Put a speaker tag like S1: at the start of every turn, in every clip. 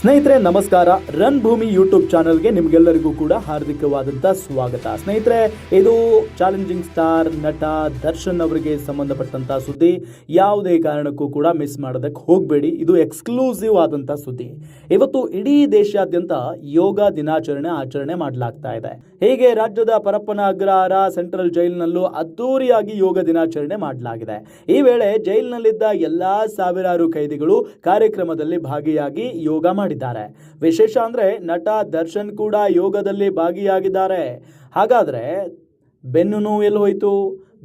S1: ಸ್ನೇಹಿತರೆ ನಮಸ್ಕಾರ. ರನ್ ಭೂಮಿ ಯೂಟ್ಯೂಬ್ ಚಾನಲ್ಗೆ ನಿಮಗೆಲ್ಲರಿಗೂ ಕೂಡ ಹಾರ್ದಿಕವಾದಂಥ ಸ್ವಾಗತ. ಸ್ನೇಹಿತರೆ, ಇದು ಚಾಲೆಂಜಿಂಗ್ ಸ್ಟಾರ್ ನಟ ದರ್ಶನ್ ಅವರಿಗೆ ಸಂಬಂಧಪಟ್ಟಂಥ ಸುದ್ದಿ. ಯಾವುದೇ ಕಾರಣಕ್ಕೂ ಕೂಡ ಮಿಸ್ ಮಾಡೋದಕ್ಕೆ ಹೋಗಬೇಡಿ. ಇದು ಎಕ್ಸ್ಕ್ಲೂಸಿವ್ ಆದಂಥ ಸುದ್ದಿ. ಇವತ್ತು ಇಡೀ ದೇಶಾದ್ಯಂತ ಯೋಗ ದಿನಾಚರಣೆ ಆಚರಣೆ ಮಾಡಲಾಗ್ತಾ ಇದೆ. ಹೀಗೆ ರಾಜ್ಯದ ಪರಪ್ಪನ ಅಗ್ರಹಾರ ಸೆಂಟ್ರಲ್ ಜೈಲಿನಲ್ಲೂ ಅದ್ದೂರಿಯಾಗಿ ಯೋಗ ದಿನಾಚರಣೆ ಮಾಡಲಾಗಿದೆ. ಈ ವೇಳೆ ಜೈಲಿನಲ್ಲಿದ್ದ ಎಲ್ಲಾ ಸಾವಿರಾರು ಕೈದಿಗಳು ಕಾರ್ಯಕ್ರಮದಲ್ಲಿ ಭಾಗಿಯಾಗಿ ಯೋಗ ಮಾಡಿದ್ದಾರೆ. ವಿಶೇಷ ಅಂದ್ರೆ ನಟ ದರ್ಶನ್ ಕೂಡ ಯೋಗದಲ್ಲಿ ಭಾಗಿಯಾಗಿದ್ದಾರೆ. ಹಾಗಾದ್ರೆ ಬೆನ್ನು ನೋವು ಎಲ್ಲಿ ಹೋಯ್ತು?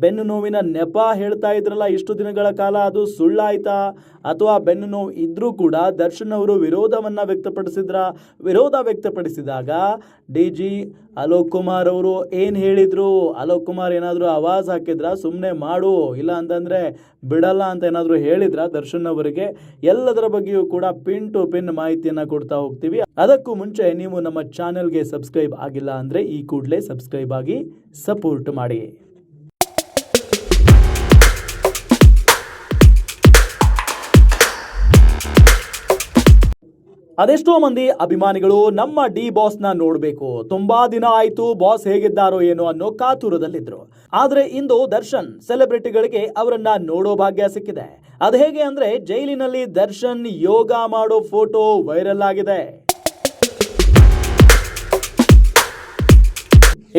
S1: ಬೆನ್ನು ನೋವಿನ ನೆಪ ಹೇಳ್ತಾ ಇದ್ರಲ್ಲ ಇಷ್ಟು ದಿನಗಳ ಕಾಲ, ಅದು ಸುಳ್ಳಾಯ್ತಾ? ಅಥವಾ ಬೆನ್ನು ನೋವು ಇದ್ರೂ ಕೂಡ ದರ್ಶನ್ ಅವರು ವಿರೋಧ ವ್ಯಕ್ತಪಡಿಸಿದಾಗ DG ಅಲೋಕ್ ಕುಮಾರ್ ಅವರು ಏನು ಹೇಳಿದ್ರು? ಅಲೋಕ್ ಕುಮಾರ್ ಏನಾದರೂ ಆವಾಜ್ ಹಾಕಿದ್ರ, ಸುಮ್ಮನೆ ಮಾಡು ಇಲ್ಲ ಅಂತಂದ್ರೆ ಬಿಡಲ್ಲ ಅಂತ ಏನಾದರೂ ಹೇಳಿದ್ರ ದರ್ಶನ್ ಅವರಿಗೆ? ಎಲ್ಲದರ ಬಗ್ಗೆಯೂ ಕೂಡ ಪಿನ್ ಟು ಪಿನ್ ಮಾಹಿತಿಯನ್ನ ಕೊಡ್ತಾ ಹೋಗ್ತೀವಿ. ಅದಕ್ಕೂ ಮುಂಚೆ ನೀವು ನಮ್ಮ ಚಾನೆಲ್ಗೆ ಸಬ್ಸ್ಕ್ರೈಬ್ ಆಗಿಲ್ಲ ಅಂದ್ರೆ ಈ ಕೂಡಲೇ ಸಬ್ಸ್ಕ್ರೈಬ್ ಆಗಿ ಸಪೋರ್ಟ್ ಮಾಡಿ. ಅದೆಷ್ಟೋ ಮಂದಿ ಅಭಿಮಾನಿಗಳು ನಮ್ಮ ಡಿ ಬಾಸ್ನ ನೋಡಬೇಕು, ತುಂಬಾ ದಿನ ಆಯ್ತು, ಬಾಸ್ ಹೇಗಿದ್ದಾರೋ ಏನೋ ಅನ್ನೋ ಕಾತುರದಲ್ಲಿದ್ರು. ಆದ್ರೆ ಇಂದು ದರ್ಶನ್ ಸೆಲೆಬ್ರಿಟಿಗಳಿಗೆ ಅವರನ್ನ ನೋಡೋ ಭಾಗ್ಯ ಸಿಕ್ಕಿದೆ. ಅದು ಹೇಗೆ ಅಂದ್ರೆ, ಜೈಲಿನಲ್ಲಿ ದರ್ಶನ್ ಯೋಗ ಮಾಡೋ ಫೋಟೋ ವೈರಲ್ ಆಗಿದೆ.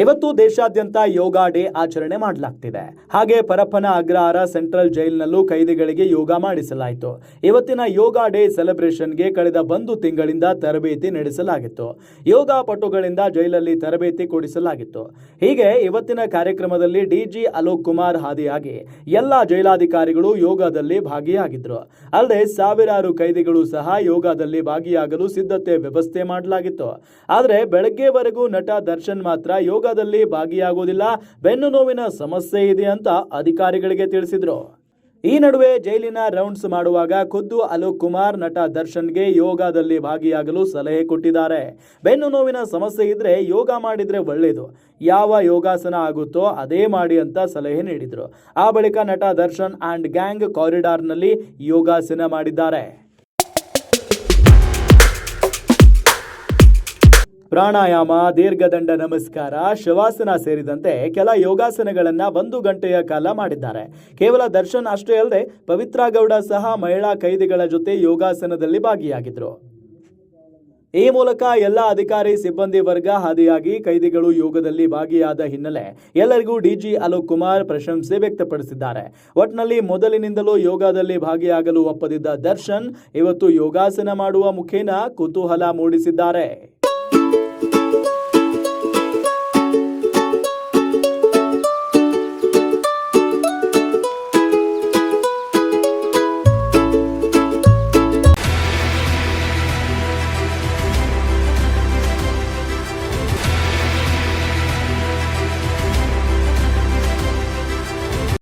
S1: ಇವತ್ತು ದೇಶಾದ್ಯಂತ ಯೋಗ ಡೇ ಆಚರಣೆ ಮಾಡಲಾಗ್ತಿದೆ. ಹಾಗೆ ಪರಪ್ಪನ ಅಗ್ರಹಾರ ಸೆಂಟ್ರಲ್ ಜೈಲಿನಲ್ಲೂ ಕೈದಿಗಳಿಗೆ ಯೋಗ ಮಾಡಿಸಲಾಯಿತು. ಇವತ್ತಿನ ಯೋಗ ಡೇ ಸೆಲೆಬ್ರೇಷನ್ಗೆ ಕಳೆದ 1 ತಿಂಗಳಿಂದ ತರಬೇತಿ ನಡೆಸಲಾಗಿತ್ತು. ಯೋಗ ಪಟುಗಳಿಂದ ಜೈಲಲ್ಲಿ ತರಬೇತಿ ಕೊಡಿಸಲಾಗಿತ್ತು. ಹೀಗೆ ಇವತ್ತಿನ ಕಾರ್ಯಕ್ರಮದಲ್ಲಿ DG ಅಲೋಕ್ ಕುಮಾರ್ ಹಾದಿಯಾಗಿ ಎಲ್ಲ ಜೈಲಾಧಿಕಾರಿಗಳು ಯೋಗದಲ್ಲಿ ಭಾಗಿಯಾಗಿದ್ರು. ಅಲ್ಲದೆ ಸಾವಿರಾರು ಕೈದಿಗಳು ಸಹ ಯೋಗದಲ್ಲಿ ಭಾಗಿಯಾಗಲು ಸಿದ್ಧತೆ ವ್ಯವಸ್ಥೆ ಮಾಡಲಾಗಿತ್ತು. ಆದರೆ ಬೆಳಗ್ಗೆವರೆಗೂ ನಟ ದರ್ಶನ್ ಮಾತ್ರ ಯೋಗದಲ್ಲಿ ಭಾಗಿಯಾಗುವುದಿಲ್ಲ, ಬೆನ್ನು ನೋವಿನ ಸಮಸ್ಯೆ ಇದೆ ಅಂತ ಅಧಿಕಾರಿಗಳಿಗೆ ತಿಳಿಸಿದ್ರು. ಈ ನಡುವೆ ಜೈಲಿನ ರೌಂಡ್ಸ್ ಮಾಡುವಾಗ ಖುದ್ದು ಅಲೋಕ್ ಕುಮಾರ್ ನಟ ದರ್ಶನ್ಗೆ ಯೋಗದಲ್ಲಿ ಭಾಗಿಯಾಗಲು ಸಲಹೆ ಕೊಟ್ಟಿದ್ದಾರೆ. ಬೆನ್ನು ನೋವಿನ ಸಮಸ್ಯೆ ಇದ್ರೆ ಯೋಗ ಮಾಡಿದ್ರೆ ಒಳ್ಳೆಯದು, ಯಾವ ಯೋಗಾಸನ ಆಗುತ್ತೋ ಅದೇ ಮಾಡಿ ಅಂತ ಸಲಹೆ ನೀಡಿದ್ರು. ಆ ಬಳಿಕ ನಟ ದರ್ಶನ್ ಅಂಡ್ ಗ್ಯಾಂಗ್ ಕಾರಿಡಾರ್ನಲ್ಲಿ ಯೋಗಾಸನ ಮಾಡಿದ್ದಾರೆ. ಪ್ರಾಣಾಯಾಮ, ದೀರ್ಘದಂಡ ನಮಸ್ಕಾರ, ಶವಾಸನ ಸೇರಿದಂತೆ ಕೆಲ ಯೋಗಾಸನಗಳನ್ನ 1 ಗಂಟೆಯ ಕಾಲ ಮಾಡಿದ್ದಾರೆ. ಕೇವಲ ದರ್ಶನ್ ಅಷ್ಟೇ ಅಲ್ಲದೆ ಪವಿತ್ರ ಗೌಡ ಸಹ ಮಹಿಳಾ ಕೈದಿಗಳ ಜೊತೆ ಯೋಗಾಸನದಲ್ಲಿ ಭಾಗಿಯಾಗಿದ್ರು. ಈ ಮೂಲಕ ಎಲ್ಲ ಅಧಿಕಾರಿ ಸಿಬ್ಬಂದಿ ವರ್ಗ ಹಾದಿಯಾಗಿ ಕೈದಿಗಳು ಯೋಗದಲ್ಲಿ ಭಾಗಿಯಾದ ಹಿನ್ನೆಲೆ ಎಲ್ಲರಿಗೂ DG ಅಲೋಕ್ ಕುಮಾರ್ ಪ್ರಶಂಸೆ ವ್ಯಕ್ತಪಡಿಸಿದ್ದಾರೆ. ಒಟ್ನಲ್ಲಿ ಮೊದಲಿನಿಂದಲೂ ಯೋಗದಲ್ಲಿ ಭಾಗಿಯಾಗಲು ಒಪ್ಪದಿದ್ದ ದರ್ಶನ್ ಇವತ್ತು ಯೋಗಾಸನ ಮಾಡುವ ಮುಖೇನ ಕುತೂಹಲ ಮೂಡಿಸಿದ್ದಾರೆ.